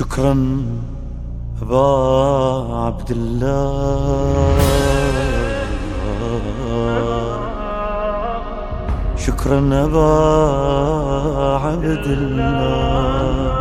شكرا أبا عبد الله، شكرا أبا عبد الله.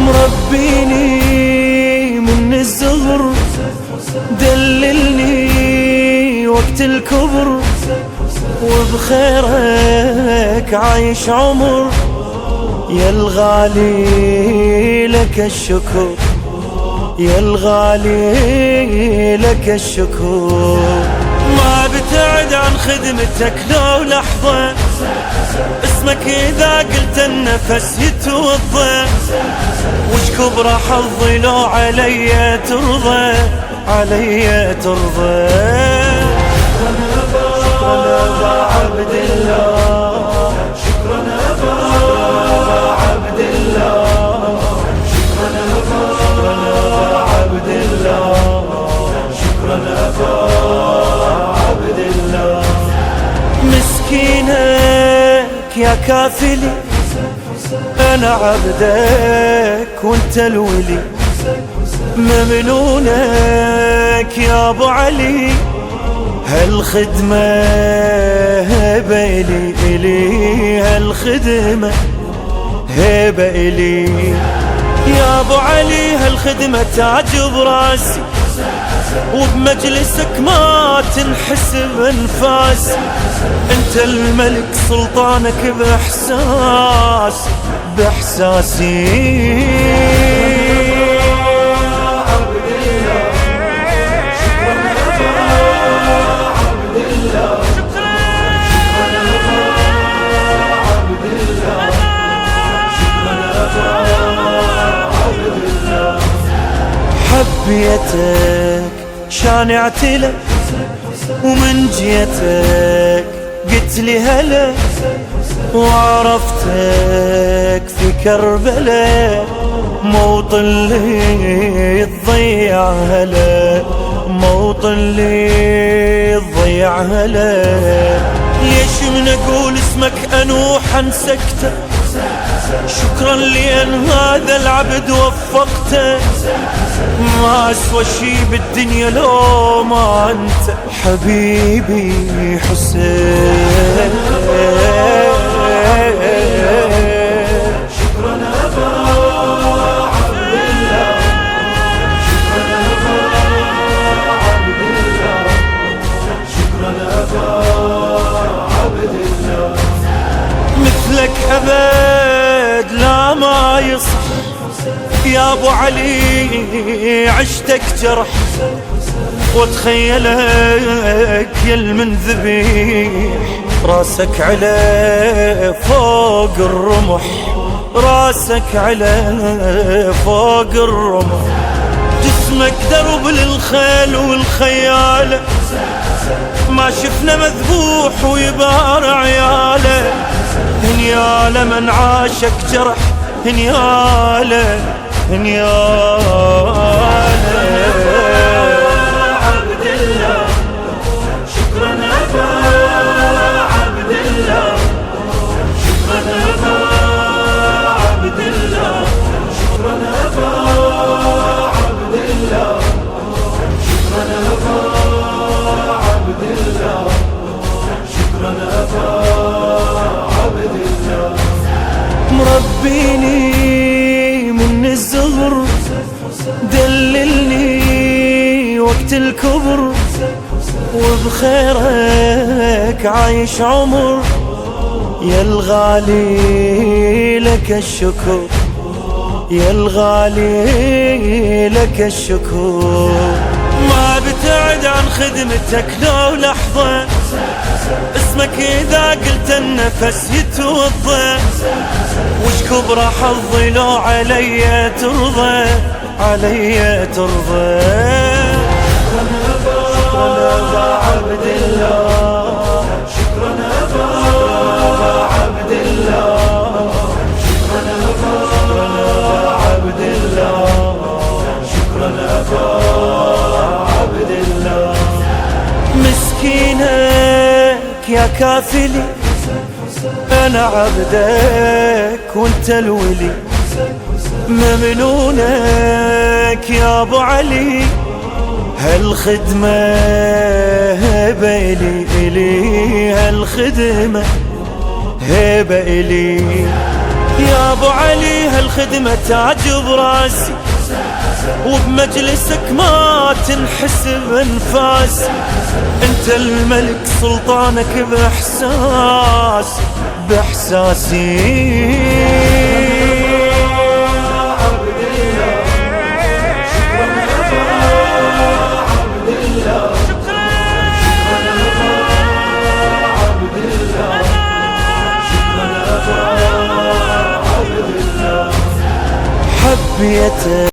مربيني من الزغر، دللني وقت الكبر، وبخيرك عايش عمر. يا الغالي لك الشكر، يا الغالي لك الشكر. ما بتعد عن خدمتك لو لحظة، اسمك إذا قلت النفس يتوضى. وش كبر حظي لو علي ترضى، علي ترضى. شكرا أبا عبد الله، شكرا أبا عبد الله، شكرا أبا عبد الله، شكرا أبا عبد الله. مسكينك يا كافلي، أنا عبدك وانت الولي. ممنونك يا أبو علي، هالخدمة هبة إلي، إلي هالخدمة هبة إلي. يا أبو علي هالخدمة تاج براسي، وبمجلسك ما تنحسب انفاسي. انت الملك سلطانك باحساسي، باحساسي. حبيتك شان اعتلك، ومن جيتك قلت لي هلا. وعرفتك في كربلاء، موطن لي تضيع هلا، موطن لي تضيع هلا. ليش من اقول اسمك انوح انسكته؟ شكرا لأن هذا العبد وفقته. ما أسوى شي بالدنيا لو ما أنت حبيبي حسين. شكرا أبا عبد الله، شكرا أبا عبد الله، شكرا أبا عبد الله. مثلك أبد لا ما يصح يا أبو علي، عشتك جرح واتخيلك يل من ذبيح. راسك على فوق الرمح، راسك على فوق الرمح. جسمك درب للخيل والخيالة، ما شفنا مذبوح ويبار عياله. هنياله من عاشك جرح، هنياله هنياله. عبد الله، شكرا أبا عبد الله، شكرا أبا عبد الله، شكرا أبا عبد الله، شكرا أبا عبد الله، شكرا أبا عبد الله. مربيني من الزغر، دللني وقت الكبر، وبخيرك عايش عمر. يا الغالي لك الشكر، يا الغالي لك الشكر. ما بتعد عن خدمتك لو لحظة، اسمك إذا قلت النفس يتوضى. وش كبر حظي لو علي ترضى، علي ترضى. شكرا أبا عبد الله، شكرا أبا عبد الله، شكرا أبا عبد الله، شكرا أبا عبد الله. مسكينك يا كافلي، أنا عبدك وانت الولي. ممنونك يا أبو علي، هالخدمة هبة إلي، إلي هالخدمة هبة إلي. يا أبو علي هالخدمة تاج براسي، وبمجلسك ما تنحسب انفاسي. انت الملك سلطانك باحساس، باحساسي. حبيتك